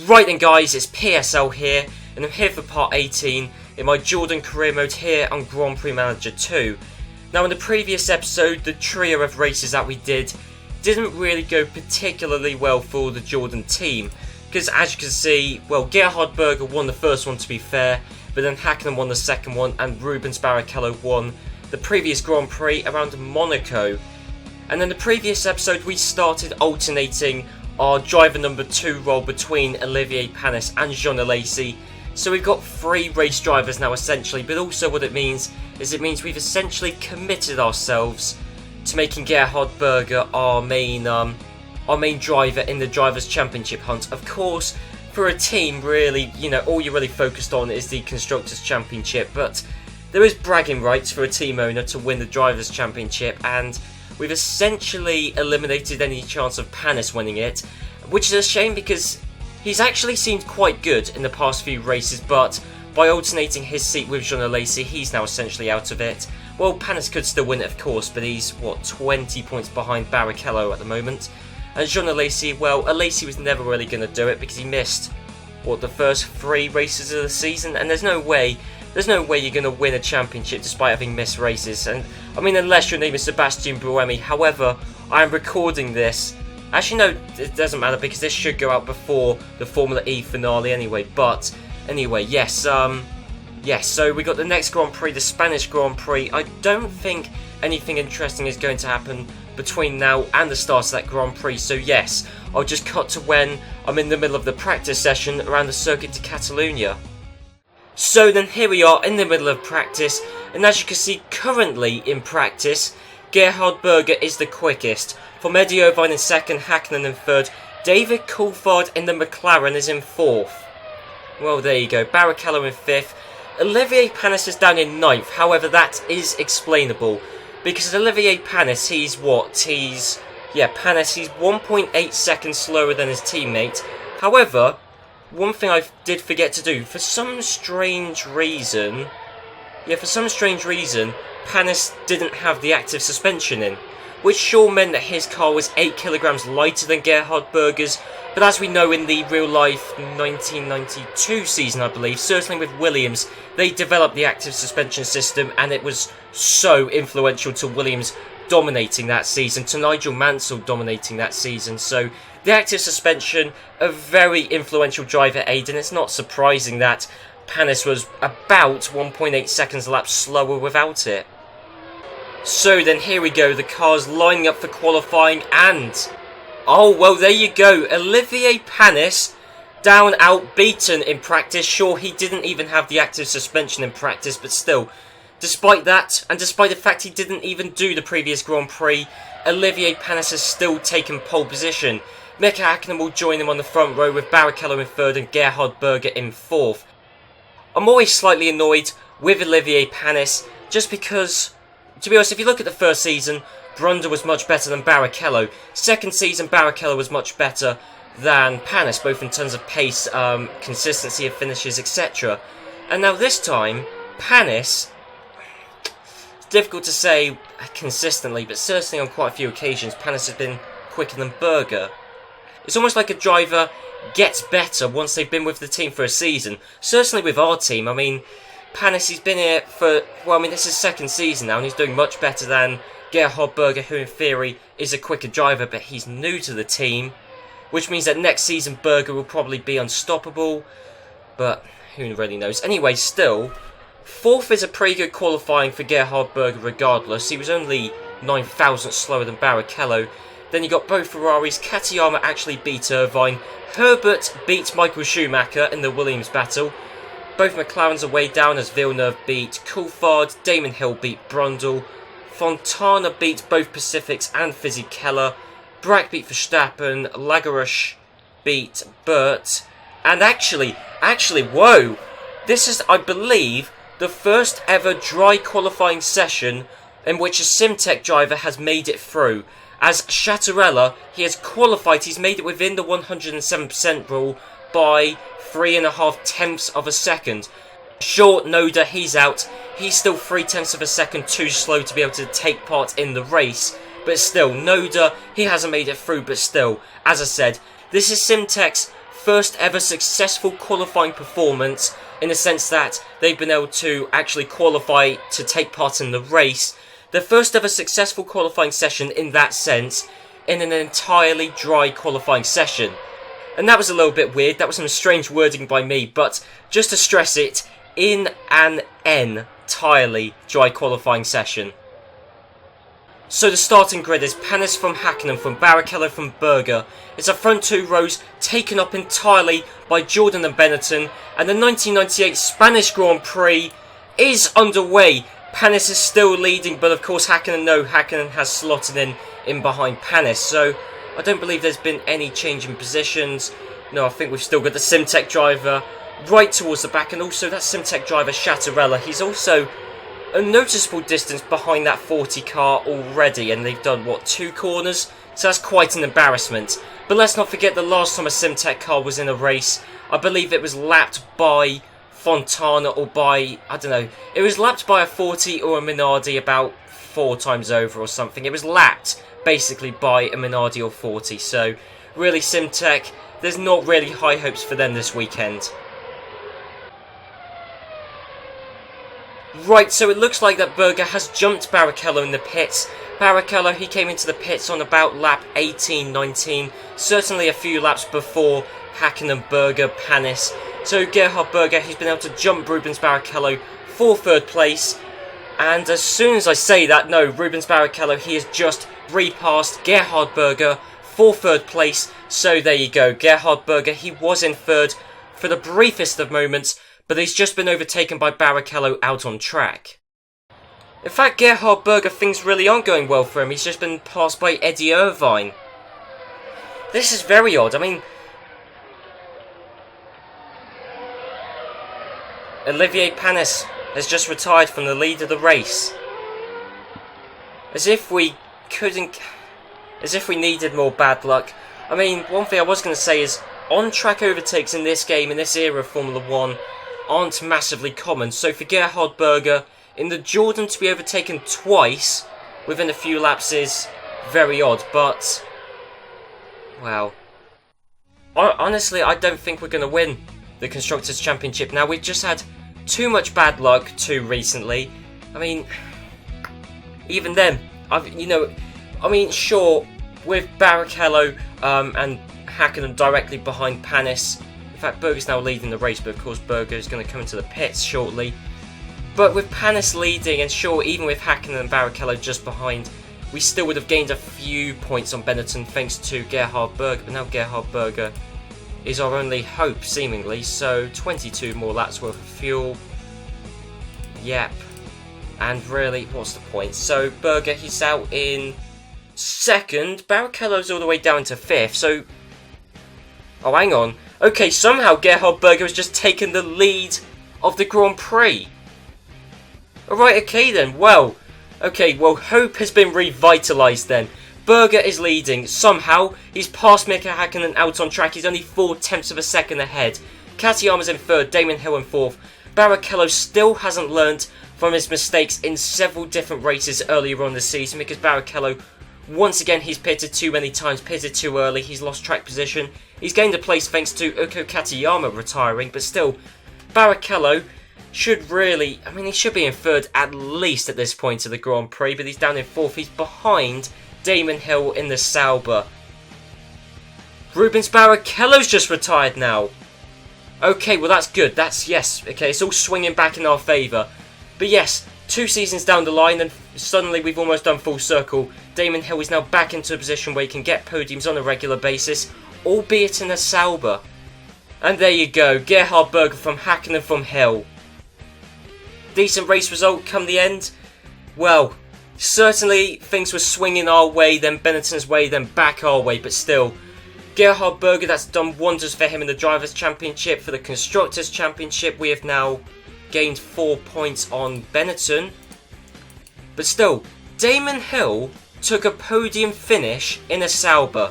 Right then guys, it's PSL here, and I'm here for part 18 in my Jordan career mode here on Grand Prix Manager 2. Now in the previous episode, the trio of races that we didn't really go particularly well for the Jordan team, because as you can see, well, Gerhard Berger won the first one to be fair, but then Hakkinen won the second one, and Rubens Barrichello won the previous Grand Prix around Monaco. And in the previous episode, we started alternating our driver number 2 role between Olivier Panis and Jean Alesi. So we've got 3 race drivers now essentially, but also what it means is we've essentially committed ourselves to making Gerhard Berger our main driver in the Drivers' Championship hunt. Of course, for a team, really, all you're really focused on is the Constructors' Championship, but there is bragging rights for a team owner to win the Drivers' Championship, and we've essentially eliminated any chance of Panis winning it, which is a shame because he's actually seemed quite good in the past few races, but by alternating his seat with Jean Alesi, he's now essentially out of it. Well, Panis could still win it, of course, but he's, 20 points behind Barrichello at the moment. And Jean Alesi, well, Alesi was never really going to do it because he missed, the first 3 races of the season, and there's no way you're going to win a championship despite having missed races. And I mean, unless your name is Sebastian Buemi. However, I am recording this. Actually, no, it doesn't matter because this should go out before the Formula E finale anyway. But anyway, yes. So we got the next Grand Prix, the Spanish Grand Prix. I don't think anything interesting is going to happen between now and the start of that Grand Prix. So yes, I'll just cut to when I'm in the middle of the practice session around the Circuit de Catalunya. So then here we are in the middle of practice, and as you can see currently in practice, Gerhard Berger is the quickest. For Eddie Irvine in second, Hakkinen in third, David Coulthard in the McLaren is in fourth. Well, there you go, Barrichello in fifth, Olivier Panis is down in ninth. However, that is explainable, because Olivier Panis, he's 1.8 seconds slower than his teammate. However, one thing I did forget to do, for some strange reason, Panis didn't have the active suspension in, which sure meant that his car was 8 kilograms lighter than Gerhard Berger's, but as we know in the real-life 1992 season, I believe, certainly with Williams, they developed the active suspension system, and it was so influential to Williams dominating that season, to Nigel Mansell dominating that season. So the active suspension, a very influential driver aid, and it's not surprising that Panis was about 1.8 seconds a lap slower without it. So then here we go, the cars lining up for qualifying, and oh well, there you go, Olivier Panis down outbeaten in practice. Sure, he didn't even have the active suspension in practice, but still, despite that, and despite the fact he didn't even do the previous Grand Prix, Olivier Panis has still taken pole position. Mika Hakkinen will join him on the front row with Barrichello in third and Gerhard Berger in fourth. I'm always slightly annoyed with Olivier Panis, just because, to be honest, if you look at the first season, Brunder was much better than Barrichello. Second season, Barrichello was much better than Panis, both in terms of pace, consistency of finishes, etc. And now this time, Panis, it's difficult to say consistently, but certainly on quite a few occasions, Panis has been quicker than Berger. It's almost like a driver gets better once they've been with the team for a season. Certainly with our team, I mean, Panis, he's been here for, this is his second season now, and he's doing much better than Gerhard Berger, who in theory is a quicker driver, but he's new to the team, which means that next season Berger will probably be unstoppable, but who really knows. Anyway, still, fourth is a pretty good qualifying for Gerhard Berger regardless. He was only 9 thousandths slower than Barrichello. Then you got both Ferraris. Katayama actually beat Irvine. Herbert beat Michael Schumacher in the Williams battle. Both McLarens are way down as Villeneuve beat Coulthard. Damon Hill beat Brundle. Fontana beat both Pacifics and Fisichella. Brack beat Verstappen. Lagarush beat Bart. And actually, whoa! This is, I believe, the first ever dry qualifying session in which a Simtech driver has made it through. As Shatter, he has qualified, he's made it within the 107% rule by 3.5 tenths of a second. Sure, Noda, he's out. He's still 0.3 of a second too slow to be able to take part in the race. But still, Noda, he hasn't made it through, but still, as I said, this is Simtech's first ever successful qualifying performance, in the sense that they've been able to actually qualify to take part in the race. Their first ever successful qualifying session in that sense, in an entirely dry qualifying session. And that was a little bit weird, that was some strange wording by me, but just to stress it, in an entirely dry qualifying session. So the starting grid is Panis from Hakkinen, from Barrichello, from Berger. It's a front two rows taken up entirely by Jordan and Benetton, and the 1998 Spanish Grand Prix is underway. Panis is still leading, but of course Hakkinen has slotted in behind Panis, so I don't believe there's been any change in positions. No, I think we've still got the Simtek driver right towards the back, and also that Simtek driver Shatter, he's also a noticeable distance behind that 40 car already, and they've done, what, 2 corners? So that's quite an embarrassment. But let's not forget the last time a Simtek car was in a race, I believe it was lapped by Fontana, or by, I don't know, it was lapped by a 40 or a Minardi about 4 times over or something. It was lapped, basically, by a Minardi or 40, so really Simtek, there's not really high hopes for them this weekend. Right, so it looks like that Berger has jumped Barrichello in the pits. Barrichello, he came into the pits on about lap 18, 19, certainly a few laps before Hakkinen, Berger, Panis. So Gerhard Berger, he's been able to jump Rubens Barrichello for 3rd place. And as soon as I say that, no, Rubens Barrichello, he has just repassed Gerhard Berger for 3rd place. So there you go, Gerhard Berger, he was in 3rd for the briefest of moments, but he's just been overtaken by Barrichello out on track. In fact, Gerhard Berger, things really aren't going well for him. He's just been passed by Eddie Irvine. This is very odd. I mean, Olivier Panis has just retired from the lead of the race. As if we needed more bad luck. I mean, one thing I was going to say is, on-track overtakes in this game, in this era of Formula 1, aren't massively common. So for Gerhard Berger, in the Jordan to be overtaken twice within a few laps is very odd, but wow. Honestly, I don't think we're going to win the Constructors' Championship now. We've just had too much bad luck too recently. I mean, even then, sure, with Barrichello and Hakkinen directly behind Panis. In fact, Berger's now leading the race, but of course Berger is going to come into the pits shortly. But with Panis leading, and sure, even with Hakkinen and Barrichello just behind, we still would have gained a few points on Benetton thanks to Gerhard Berger. But now Gerhard Berger is our only hope, seemingly. So 22 more laps worth of fuel. Yep. And really, what's the point? So Berger, he's out in 2nd. Barrichello's all the way down to 5th. So, oh, hang on. Okay, somehow Gerhard Berger has just taken the lead of the Grand Prix. Alright, okay then, well, hope has been revitalised then. Berger is leading, somehow, he's passed Mika Hakkinen out on track, he's only 4/10 of a second ahead. Katayama's in 3rd, Damon Hill in 4th. Barrichello still hasn't learnt from his mistakes in several different races earlier on this season, because Barrichello, once again, he's pitted too many times, pitted too early, he's lost track position. He's gained a place thanks to Uko Katayama retiring, but still, Barrichello should really, he should be in 3rd at least at this point of the Grand Prix, but he's down in 4th. He's behind Damon Hill in the Sauber. Rubens Barrichello's just retired now. Okay, well that's good. Yes, okay, it's all swinging back in our favour. But yes, 2 seasons down the line, and suddenly we've almost done full circle. Damon Hill is now back into a position where he can get podiums on a regular basis, albeit in a Sauber. And there you go, Gerhard Berger from Hakkinen from Hill. Decent race result come the end. Well, certainly things were swinging our way, then Benetton's way, then back our way, but still, Gerhard Berger, that's done wonders for him in the Drivers' Championship. For the Constructors' Championship, we have now gained 4 points on Benetton. But still, Damon Hill took a podium finish in a Sauber.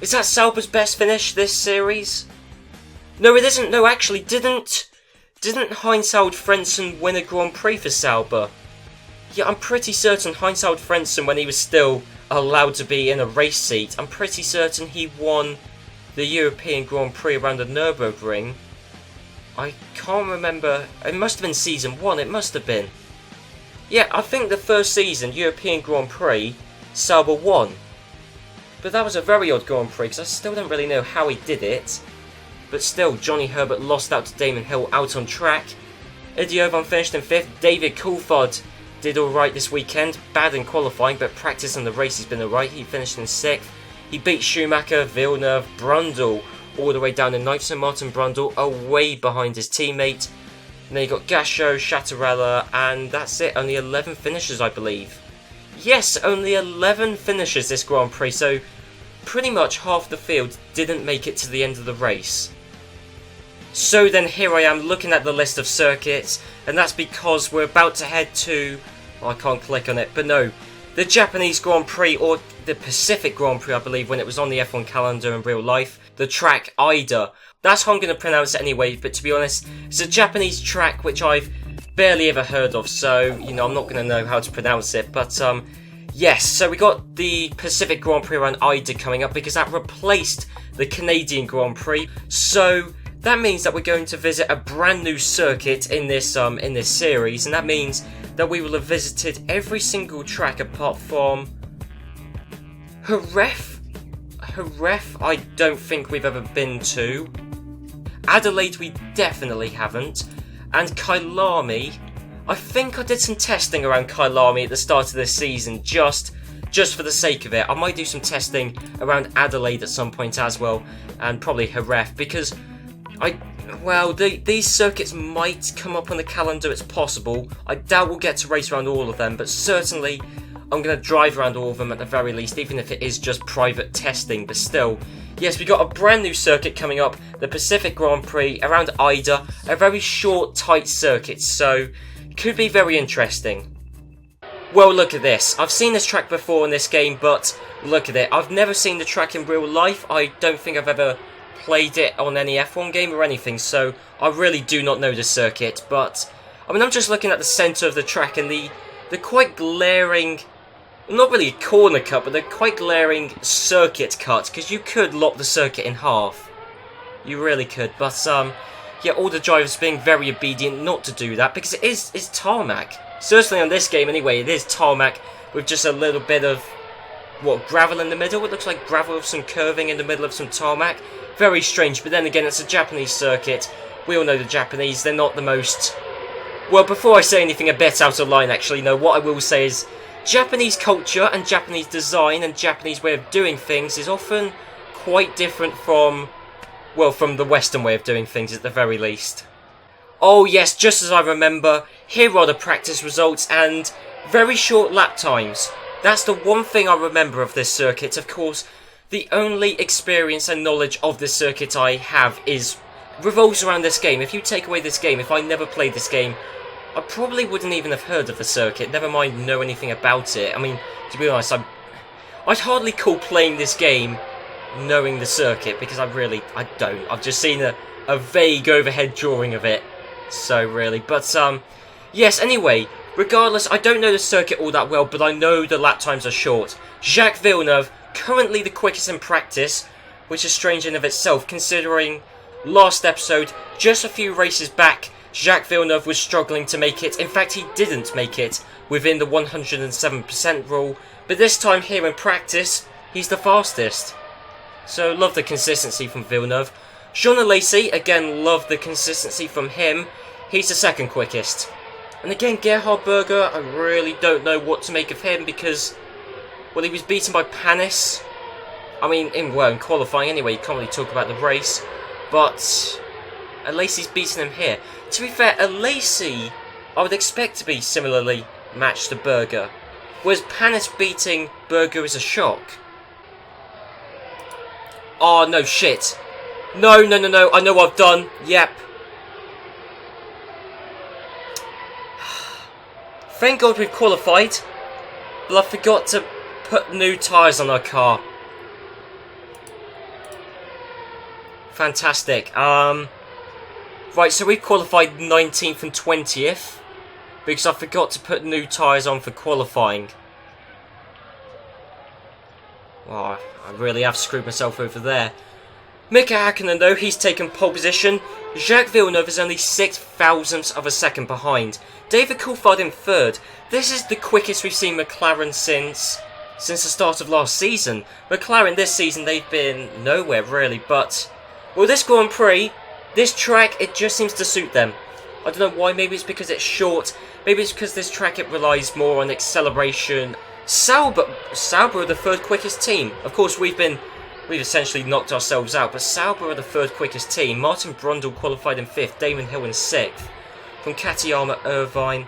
Is that Sauber's best finish this series? No, it isn't. No, actually, didn't Heinz-Harald Frentzen win a Grand Prix for Sauber? Yeah, I'm pretty certain Heinz-Harald Frentzen, when he was still allowed to be in a race seat, I'm pretty certain he won the European Grand Prix around the Nürburgring. I can't remember. It must have been season 1. It must have been. Yeah, I think the first season, European Grand Prix, Sauber won. But that was a very odd Grand Prix, because I still don't really know how he did it. But still, Johnny Herbert lost out to Damon Hill out on track. Eddie Irvine finished in 5th. David Coulthard did alright this weekend. Bad in qualifying, but practice on the race has been alright. He finished in 6th. He beat Schumacher, Villeneuve, Brundle all the way down in 9th. So Martin Brundle away behind his teammate. And then you got Gasho, Chattarella, and that's it. Only 11 finishers, I believe. Yes, only 11 finishers this Grand Prix. So pretty much half the field didn't make it to the end of the race. So then here I am looking at the list of circuits, and that's because we're about to head to, well, I can't click on it, but no, the Japanese Grand Prix, or the Pacific Grand Prix I believe when it was on the F1 calendar in real life, the track Ida. That's how I'm going to pronounce it anyway, but to be honest, it's a Japanese track which I've barely ever heard of, so, you know, I'm not going to know how to pronounce it, but yes, so we got the Pacific Grand Prix around Ida coming up because that replaced the Canadian Grand Prix, so that means that we're going to visit a brand new circuit in this series, and that means that we will have visited every single track apart from Jerez. I don't think we've ever been to. Adelaide we definitely haven't, and Kyalami, I think I did some testing around Kyalami at the start of this season, just for the sake of it. I might do some testing around Adelaide at some point as well, and probably Jerez, because these circuits might come up on the calendar, it's possible. I doubt we'll get to race around all of them, but certainly I'm going to drive around all of them at the very least, even if it is just private testing, but still. Yes, we got a brand new circuit coming up, the Pacific Grand Prix around Ida, a very short, tight circuit, so it could be very interesting. Well, look at this. I've seen this track before in this game, but look at it. I've never seen the track in real life. I don't think I've ever played it on any F1 game or anything, so I really do not know the circuit, but I mean, I'm just looking at the centre of the track and the quite glaring, not really a corner cut, but the quite glaring circuit cut, because you could lock the circuit in half. You really could, but yeah, all the drivers being very obedient not to do that, because it's tarmac. Certainly on this game anyway, it is tarmac with just a little bit of, what, gravel in the middle? It looks like gravel with some curving in the middle of some tarmac. Very strange, but then again, it's a Japanese circuit. We all know the Japanese, they're not the most... Well, before I say anything a bit out of line, actually, no, what I will say is Japanese culture and Japanese design and Japanese way of doing things is often quite different from, well, from the Western way of doing things at the very least. Oh yes, just as I remember, here are the practice results and very short lap times. That's the one thing I remember of this circuit. Of course, the only experience and knowledge of this circuit I have revolves around this game. If you take away this game, if I never played this game, I probably wouldn't even have heard of the circuit, never mind know anything about it. I mean, to be honest, I'd hardly call playing this game knowing the circuit, because I don't. I've just seen a vague overhead drawing of it, so really. But, yes, anyway, regardless, I don't know the circuit all that well, but I know the lap times are short. Jacques Villeneuve, currently the quickest in practice, which is strange in of itself, considering last episode, just a few races back, Jacques Villeneuve was struggling to make it. In fact, he didn't make it within the 107% rule, but this time here in practice, he's the fastest. So, love the consistency from Villeneuve. Jean Alesi, again, love the consistency from him. He's the second quickest. And again, Gerhard Berger, I really don't know what to make of him because, well, he was beaten by Panis. I mean, in qualifying anyway, you can't really talk about the race. But Alesi's beaten him here. To be fair, Alesi, I would expect to be similarly matched to Berger. Whereas Panis beating Berger is a shock. Oh, no, shit. No, I know what I've done. Yep. Thank God we've qualified. But I forgot to put new tyres on our car. Fantastic. Right, so we've qualified 19th and 20th. Because I forgot to put new tyres on for qualifying. Oh, I really have screwed myself over there. Mika Hakkinen though, he's taken pole position. Jacques Villeneuve is only 6 thousandths of a second behind. David Coulthard in third. This is the quickest we've seen McLaren since the start of last season. McLaren this season, they've been nowhere really, but well, this Grand Prix, this track, it just seems to suit them. I don't know why, maybe it's because it's short, maybe it's because this track, it relies more on acceleration. Sauber are the third quickest team. Of course, we've essentially knocked ourselves out, but Sauber are the third quickest team. Martin Brundle qualified in 5th, Damon Hill in 6th. From Katayama, Irvine,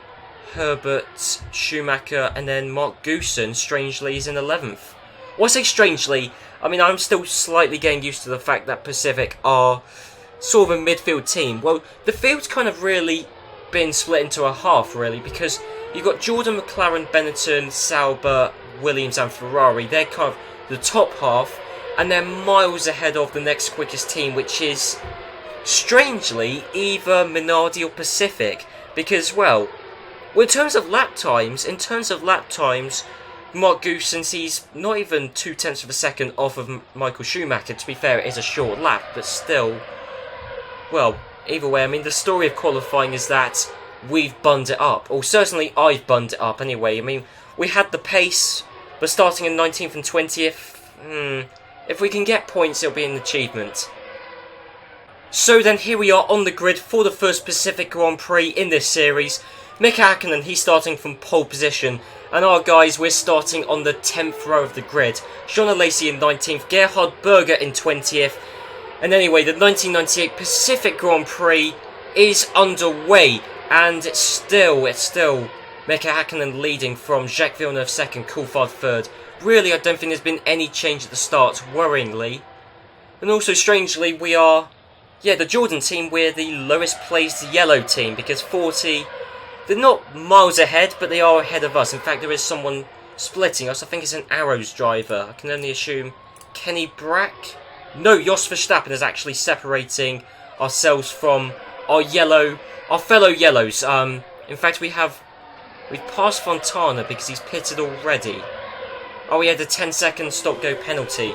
Herbert, Schumacher, and then Mark Goosen, strangely, is in 11th. Well, I say strangely, I mean, I'm still slightly getting used to the fact that Pacific are sort of a midfield team. Well, the field's kind of really been split into a half, really, because you've got Jordan, McLaren, Benetton, Sauber, Williams, and Ferrari. They're kind of the top half, and they're miles ahead of the next quickest team, which is, strangely, either Minardi or Pacific, because, well, in terms of lap times, Mark Goosen, he's not even 0.2 of a second off of Michael Schumacher. To be fair, it is a short lap, but still, well, either way, I mean, the story of qualifying is that we've bunned it up, or certainly I've bunned it up anyway. I mean, we had the pace, but starting in 19th and 20th, if we can get points, it'll be an achievement. So then here we are on the grid for the first Pacific Grand Prix in this series. Mika Hakkinen, he's starting from pole position, and our guys, we're starting on the 10th row of the grid. Jean Alesi in 19th, Gerhard Berger in 20th, and anyway, the 1998 Pacific Grand Prix is underway, and it's still Mika Hakkinen leading from Jacques Villeneuve 2nd, Coulthard 3rd. Really, I don't think there's been any change at the start, worryingly. And also, strangely, we are, the Jordan team, we're the lowest placed yellow team, because 40, they're not miles ahead, but they are ahead of us. In fact, there is someone splitting us. I think it's an Arrows driver. I can only assume Kenny Brack? No, Jos Verstappen is actually separating ourselves from our fellow yellows. In fact, we've passed Fontana because he's pitted already. Oh, he had a 10-second stop-go penalty.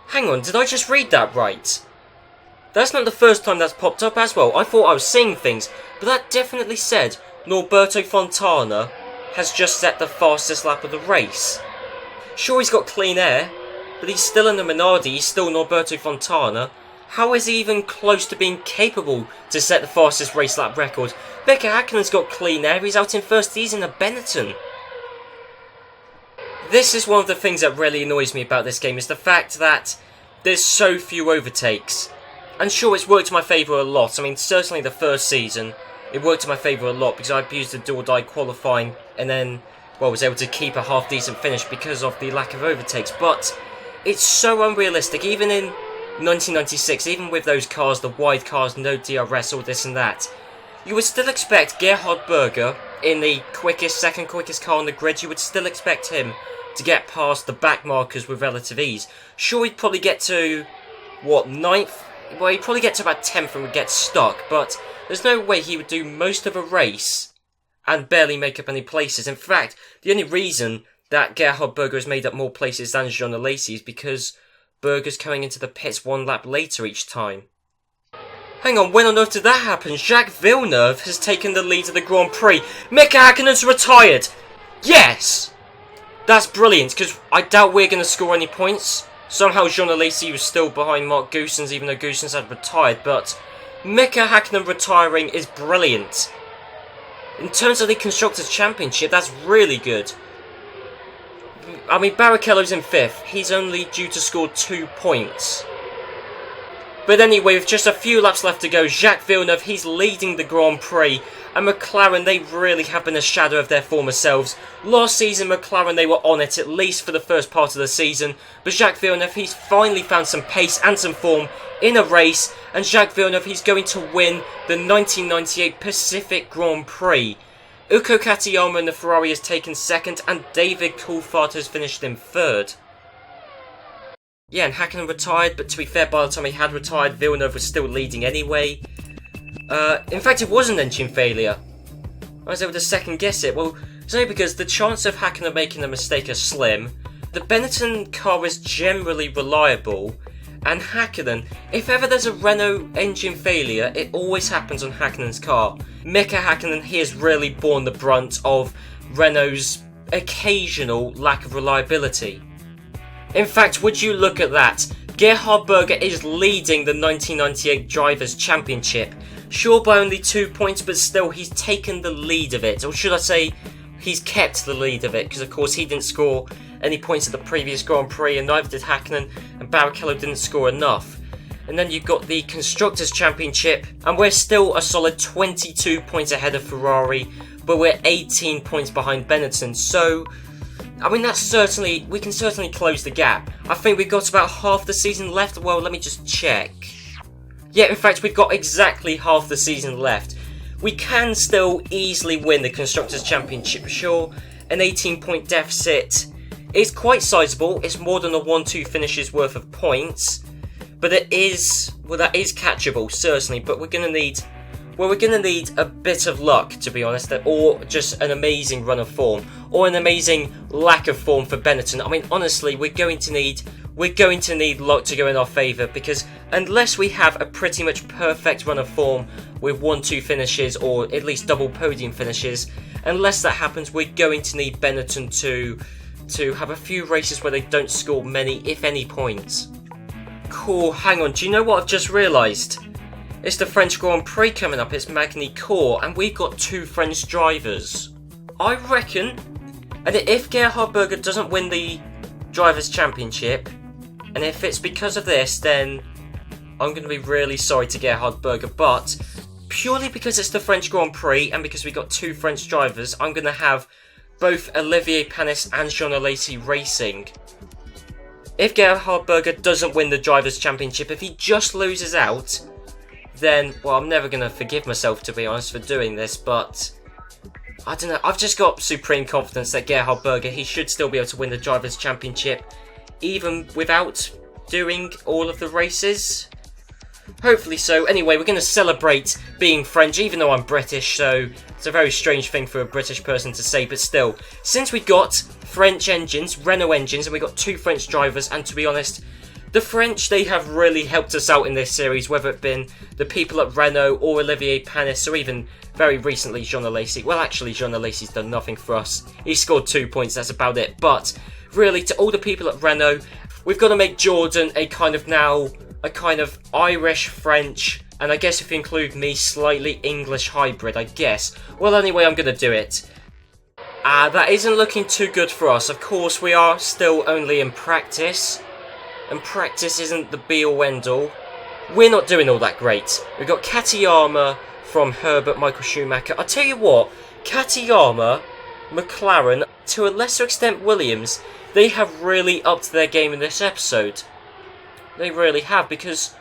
Hang on, did I just read that right? That's not the first time that's popped up as well. I thought I was seeing things, but that definitely said Norberto Fontana has just set the fastest lap of the race. Sure, he's got clean air, but he's still in the Minardi, he's still Norberto Fontana. How is he even close to being capable to set the fastest race lap record? Mika Hakkinen's got clean air, he's out in first, he's in a Benetton. This is one of the things that really annoys me about this game, is the fact that there's so few overtakes. And sure, it's worked in my favour a lot. I mean, certainly the first season, it worked in my favour a lot because I abused the do-or-die qualifying and then, well, was able to keep a half-decent finish because of the lack of overtakes. But it's so unrealistic, even in 1996, even with those cars, the wide cars, no DRS, all this and that, you would still expect Gerhard Berger, in the second quickest car on the grid, you would still expect him to get past the backmarkers with relative ease. Sure, he'd probably get to, 9th? Well, he'd probably get to about 10th and would get stuck, but there's no way he would do most of a race and barely make up any places. In fact, the only reason that Gerhard Berger has made up more places than Jean Alesi is because Berger's coming into the pits one lap later each time. Hang on, when on earth did that happen? Jacques Villeneuve has taken the lead of the Grand Prix. Mika Hakkinen's retired! Yes! That's brilliant, because I doubt we're going to score any points. Somehow Jean Alesi was still behind Mark Goosen's, even though Goosen's had retired, but Mika Hakkinen retiring is brilliant. In terms of the Constructors' Championship, that's really good. I mean, Barrichello's in 5th. He's only due to score 2 points. But anyway, with just a few laps left to go, Jacques Villeneuve, he's leading the Grand Prix. And McLaren, they really have been a shadow of their former selves. Last season, McLaren, they were on it, at least for the first part of the season. But Jacques Villeneuve, he's finally found some pace and some form in a race. And Jacques Villeneuve, he's going to win the 1998 Pacific Grand Prix. Uko Katayama in the Ferrari has taken 2nd, and David Coulthard has finished in 3rd. Yeah, and Hakkinen retired, but to be fair, by the time he had retired, Villeneuve was still leading anyway. In fact, it was an engine failure. I was able to second guess it. Well, it's only because the chance of Hakkinen making a mistake are slim. The Benetton car is generally reliable, and Häkkinen, if ever there's a Renault engine failure, it always happens on Häkkinen's car. Mika Häkkinen, he has really borne the brunt of Renault's occasional lack of reliability. In fact, would you look at that? Gerhard Berger is leading the 1998 Drivers' Championship. Sure, by only 2 points, but still, he's taken the lead of it. Or should I say, he's kept the lead of it, because of course he didn't score any points at the previous Grand Prix, and neither did Häkkinen, and Barrichello didn't score enough. And then you've got the Constructors' Championship, and we're still a solid 22 points ahead of Ferrari, but we're 18 points behind Benetton, so I mean, we can certainly close the gap. I think we've got about half the season left. Well, let me just check. Yeah, in fact, we've got exactly half the season left. We can still easily win the Constructors' Championship, sure. An 18-point deficit is quite sizable. It's more than a 1-2 finishes worth of points. But that is catchable, certainly. But we're going to need a bit of luck, to be honest, or just an amazing run of form, or an amazing lack of form for Benetton. I mean, honestly, we're going to need luck to go in our favour, because unless we have a pretty much perfect run of form with 1-2 finishes, or at least double podium finishes, unless that happens, we're going to need Benetton to have a few races where they don't score many, if any, points. Cool, hang on, do you know what I've just realised? It's the French Grand Prix coming up, it's Magny-Cours, and we've got 2 French drivers. I reckon, and if Gerhard Berger doesn't win the Drivers' Championship, and if it's because of this, then I'm going to be really sorry to Gerhard Berger, but purely because it's the French Grand Prix, and because we've got 2 French drivers, I'm going to have both Olivier Panis and Jean Alesi racing. If Gerhard Berger doesn't win the Drivers' Championship, if he just loses out, then, well, I'm never going to forgive myself, to be honest, for doing this, but I don't know, I've just got supreme confidence that Gerhard Berger, he should still be able to win the Drivers' Championship, even without doing all of the races. Hopefully so. Anyway, we're going to celebrate being French, even though I'm British, so it's a very strange thing for a British person to say, but still. Since we got French engines, Renault engines, and we got 2 French drivers, and to be honest, the French, they have really helped us out in this series, whether it been the people at Renault or Olivier Panis, or even very recently Jean Alesi. Well, actually, Jean Alesi's done nothing for us. He scored 2 points, that's about it. But really, to all the people at Renault, we've got to make Jordan a kind of Irish, French, and I guess if you include me, slightly English hybrid, I guess. Well, anyway, I'm going to do it. That isn't looking too good for us. Of course, we are still only in practice. And practice isn't the be-all, end-all. We're not doing all that great. We've got Katayama from Herbert, Michael Schumacher. I'll tell you what, Katayama, McLaren, to a lesser extent Williams, they have really upped their game in this episode. They really have, because,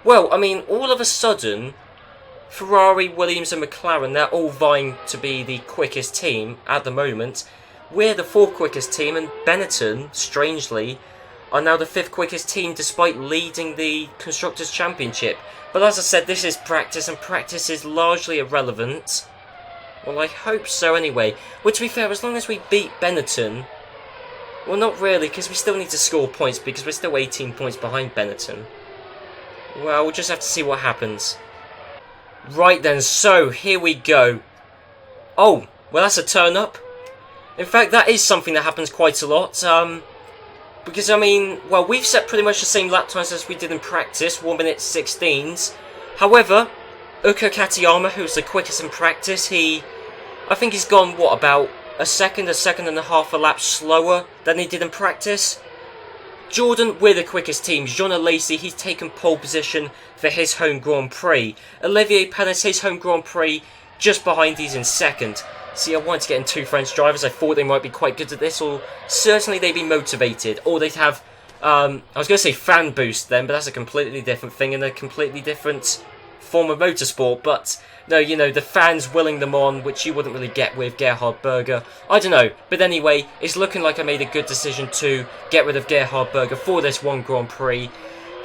well, I mean, all of a sudden, Ferrari, Williams and McLaren, they're all vying to be the quickest team at the moment. We're the 4th quickest team, and Benetton, strangely, are now the 5th quickest team despite leading the Constructors' Championship. But as I said, this is practice, and practice is largely irrelevant. Well, I hope so anyway. Well, to be fair, as long as we beat Benetton, well, not really, because we still need to score points, because we're still 18 points behind Benetton. Well, we'll just have to see what happens. Right then, so, here we go. Oh, well, that's a turn-up. In fact, that is something that happens quite a lot, because, I mean, well, we've set pretty much the same lap times as we did in practice, 1 minute 16s. However, Uko Katayama, who's the quickest in practice, I think he's gone, what, about a second and a half a lap slower than he did in practice. Jordan, we're the quickest team. Jean Alesi, he's taken pole position for his home Grand Prix. Olivier Panis, his home Grand Prix, just behind, he's in 2nd. See, I wanted to get in 2 French drivers. I thought they might be quite good at this, or certainly they'd be motivated, or they'd have, I was going to say fan boost then, but that's a completely different thing and a completely different form of motorsport. But no, you know, the fans willing them on, which you wouldn't really get with Gerhard Berger. I don't know, but anyway, it's looking like I made a good decision to get rid of Gerhard Berger for this one Grand Prix.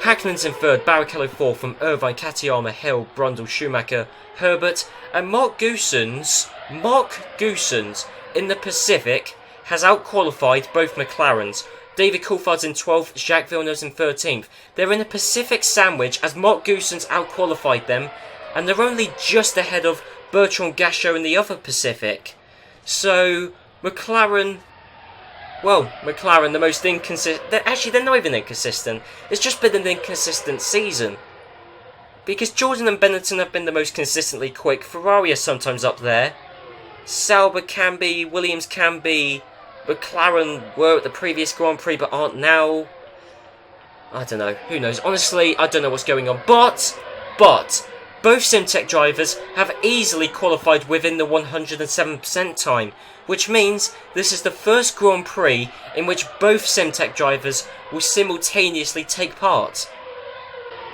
Häkkinen's in 3rd, Barrichello 4th from Irvine, Katayama, Hill, Brundle, Schumacher, Herbert, and Mark Goossens in the Pacific has outqualified both McLarens. David Coulthard's in 12th, Jacques Villeneuve's in 13th. They're in a Pacific sandwich as Mark Goossens outqualified them, and they're only just ahead of Bertrand Gachot in the other Pacific. So, McLaren, the most inconsistent... Actually, they're not even inconsistent. It's just been an inconsistent season. Because Jordan and Benetton have been the most consistently quick. Ferrari are sometimes up there. Sauber can be, Williams can be, McLaren were at the previous Grand Prix but aren't now. I don't know, who knows. Honestly, I don't know what's going on. But, both SimTech drivers have easily qualified within the 107% time, which means this is the first Grand Prix in which both SimTech drivers will simultaneously take part.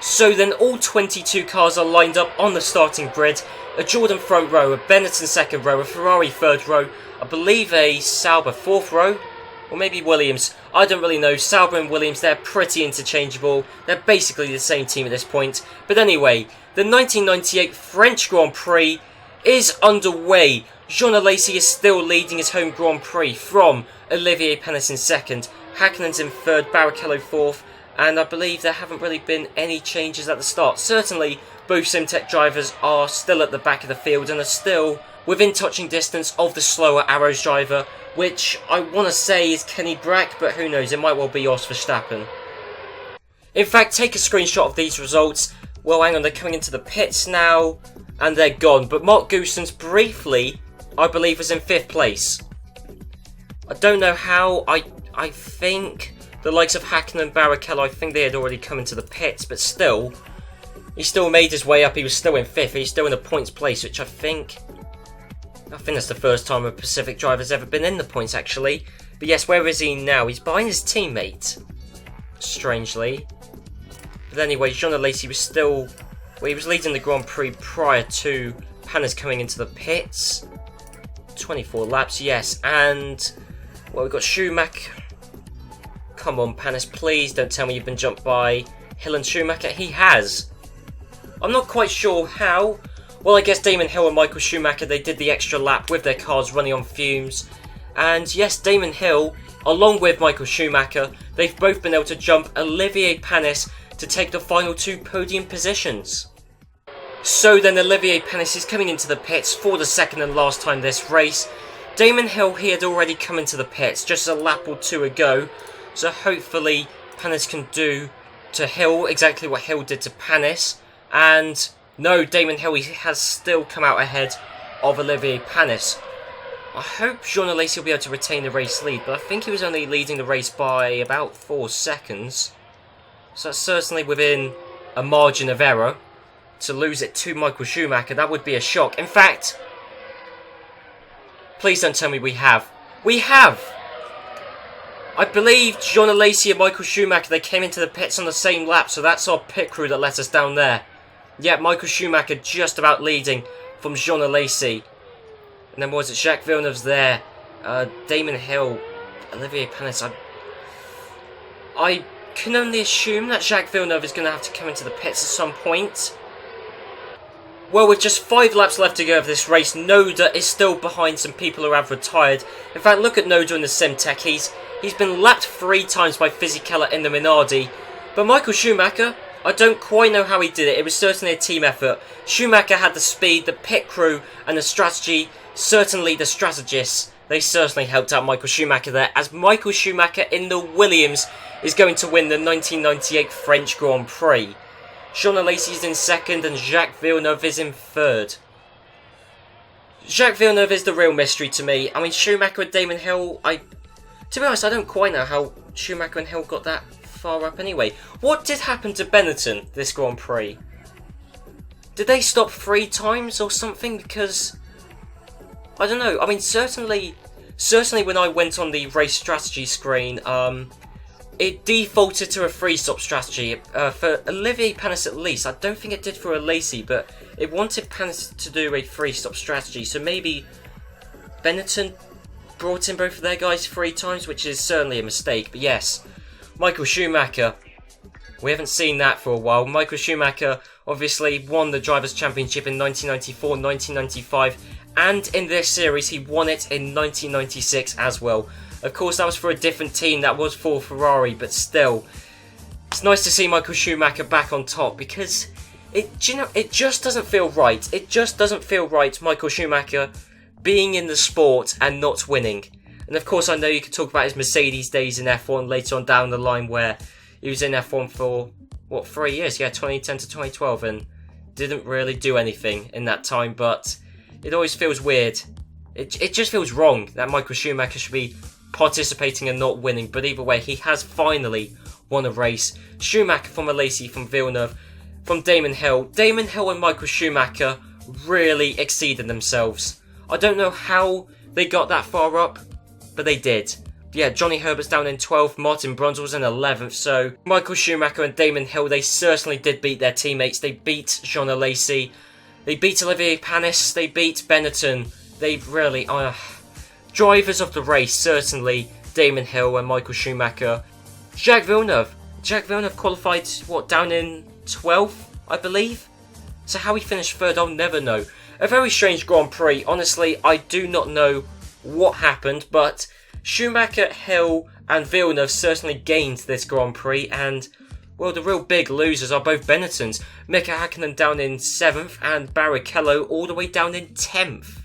So then all 22 cars are lined up on the starting grid, a Jordan front row, a Benetton second row, a Ferrari third row, I believe a Sauber fourth row, or maybe Williams, I don't really know. Sauber and Williams, they're pretty interchangeable, they're basically the same team at this point. But anyway, the 1998 French Grand Prix is underway. Jean Alesi is still leading his home Grand Prix from Olivier Panis in second, Häkkinen's in third, Barrichello fourth, and I believe there haven't really been any changes at the start. Certainly, both SimTech drivers are still at the back of the field and are still within touching distance of the slower Arrows driver, which I want to say is Kenny Brack, but who knows, it might well be Jos Verstappen. In fact, take a screenshot of these results. Well, hang on, they're coming into the pits now, and they're gone. But Mark Goossens briefly, I believe, was in 5th place. I don't know how, I think the likes of Häkkinen and Barrichello, I think they had already come into the pits, but still, he still made his way up. He was still in 5th. He's still in a points place, which I think that's the first time a Pacific driver's ever been in the points, actually. But yes, where is he now? He's behind his teammate, strangely. But anyway, Jean Alesi was still... Well, he was leading the Grand Prix prior to Panis coming into the pits. 24 laps, yes. And, well, we've got Schumacher. Come on, Panis, please don't tell me you've been jumped by Hill and Schumacher. He has. I'm not quite sure how. Well, I guess Damon Hill and Michael Schumacher, they did the extra lap with their cars running on fumes. And yes, Damon Hill, along with Michael Schumacher, they've both been able to jump Olivier Panis to take the final 2 podium positions. So then Olivier Panis is coming into the pits for the second and last time this race. Damon Hill, he had already come into the pits just a lap or 2 ago. So hopefully Panis can do to Hill exactly what Hill did to Panis. And no, Damon Hill, he has still come out ahead of Olivier Panis. I hope Jean Alesi will be able to retain the race lead, but I think he was only leading the race by about 4 seconds. So that's certainly within a margin of error. To lose it to Michael Schumacher, that would be a shock. In fact, please don't tell me we have. We have! I believe Jean Alesi and Michael Schumacher, they came into the pits on the same lap, so that's our pit crew that let us down there. Yeah, Michael Schumacher just about leading from Jean Alesi. And then what was it? Jacques Villeneuve's there. Damon Hill. Olivier Panis. I can only assume that Jacques Villeneuve is going to have to come into the pits at some point. Well, with just 5 laps left to go of this race, Noda is still behind some people who have retired. In fact, look at Noda in the SimTech. He's been lapped 3 times by Fisichella in the Minardi. But Michael Schumacher, I don't quite know how he did it. It was certainly a team effort. Schumacher had the speed, the pit crew, and the strategy. Certainly the strategists. They certainly helped out Michael Schumacher there, as Michael Schumacher in the Williams is going to win the 1998 French Grand Prix. Jean Alesi is in second and Jacques Villeneuve is in third. Jacques Villeneuve is the real mystery to me. I mean, Schumacher and Damon Hill, to be honest, I don't quite know how Schumacher and Hill got that far up anyway. What did happen to Benetton this Grand Prix? Did they stop 3 times or something? Because I don't know. I mean, certainly when I went on the race strategy screen, it defaulted to a 3-stop strategy for Olivier Panis at least. I don't think it did for Alesi, but it wanted Panis to do a 3-stop strategy. So maybe Benetton brought in both of their guys 3 times, which is certainly a mistake. But yes, Michael Schumacher, we haven't seen that for a while. Michael Schumacher obviously won the Drivers' Championship in 1994, 1995, and in this series he won it in 1996 as well. Of course, that was for a different team, that was for Ferrari, but still, it's nice to see Michael Schumacher back on top, because it just doesn't feel right. It just doesn't feel right, Michael Schumacher being in the sport and not winning. And of course, I know you could talk about his Mercedes days in F1 later on down the line, where he was in F1 for, 3 years? Yeah, 2010 to 2012, and didn't really do anything in that time, but it always feels weird. It just feels wrong that Michael Schumacher should be participating and not winning, but either way, he has finally won a race. Schumacher from Alesi, from Villeneuve, from Damon Hill. Damon Hill and Michael Schumacher really exceeded themselves. I don't know how they got that far up, but they did. Yeah, Johnny Herbert's down in 12th, Martin Brundle was in 11th, so Michael Schumacher and Damon Hill, they certainly did beat their teammates. They beat Jean Alesi, they beat Olivier Panis, they beat Benetton. They really are drivers of the race, certainly Damon Hill and Michael Schumacher. Jacques Villeneuve qualified, down in 12th, I believe? So how he finished 3rd, I'll never know. A very strange Grand Prix. Honestly, I do not know what happened, but Schumacher, Hill and Villeneuve certainly gained this Grand Prix, and, well, the real big losers are both Benettons. Mika Hakkinen down in 7th and Barrichello all the way down in 10th.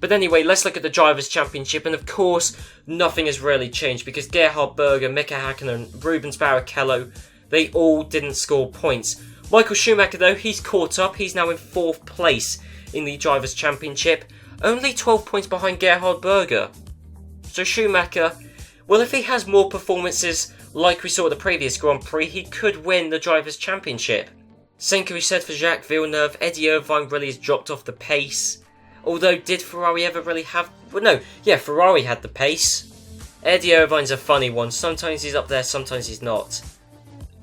But anyway, let's look at the Drivers' Championship, and of course, nothing has really changed, because Gerhard Berger, Mika Hakkinen, Rubens Barrichello, they all didn't score points. Michael Schumacher, though, he's caught up. He's now in 4th place in the Drivers' Championship, only 12 points behind Gerhard Berger. So Schumacher, well, if he has more performances like we saw at the previous Grand Prix, he could win the Drivers' Championship. Same can be said for Jacques Villeneuve. Eddie Irvine really has dropped off the pace. Although, did Ferrari ever really have... Well, no, yeah, Ferrari had the pace. Eddie Irvine's a funny one. Sometimes he's up there, sometimes he's not.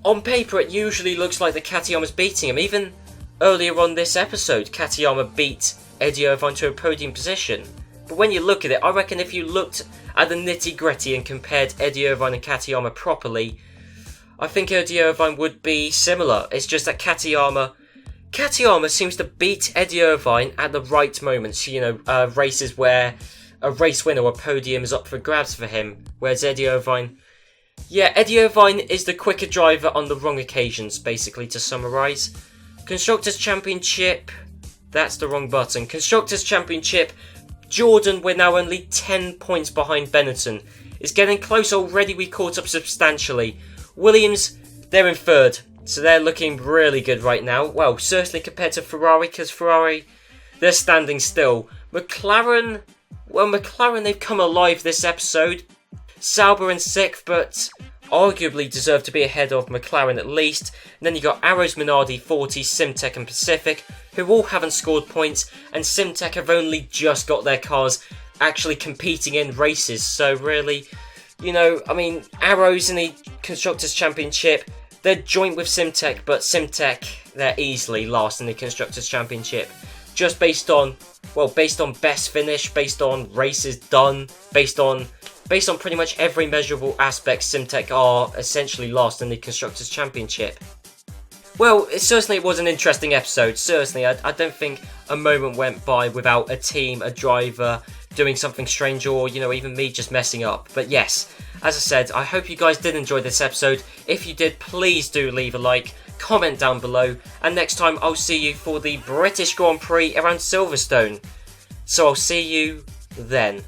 On paper, it usually looks like the Katayama's beating him. Even earlier on this episode, Katayama beat Eddie Irvine to a podium position. But when you look at it, I reckon if you looked at the nitty-gritty and compared Eddie Irvine and Katayama properly, I think Eddie Irvine would be similar. It's just that Katayama seems to beat Eddie Irvine at the right moments. Races where a race win or a podium is up for grabs for him. Whereas Eddie Irvine is the quicker driver on the wrong occasions, basically, to summarise. Constructors' Championship, that's the wrong button. Constructors' Championship, Jordan, we're now only 10 points behind Benetton. It's getting close already, we caught up substantially. Williams, they're in 3rd. So they're looking really good right now. Well, certainly compared to Ferrari, because Ferrari, they're standing still. McLaren, they've come alive this episode. Sauber in 6th, but arguably deserve to be ahead of McLaren at least. And then you got Arrows, Minardi, 40, Simtek and Pacific, who all haven't scored points. And Simtek have only just got their cars actually competing in races. So really, Arrows in the Constructors' Championship, they're joint with Simtek, but Simtek, they're easily last in the Constructors' Championship. Just based on best finish, based on races done, based on pretty much every measurable aspect, Simtek are essentially last in the Constructors' Championship. Well, it was an interesting episode. Certainly, I don't think a moment went by without a team, a driver, doing something strange, or, even me just messing up. But yes, as I said, I hope you guys did enjoy this episode. If you did, please do leave a like, comment down below, and next time I'll see you for the British Grand Prix around Silverstone. So I'll see you then.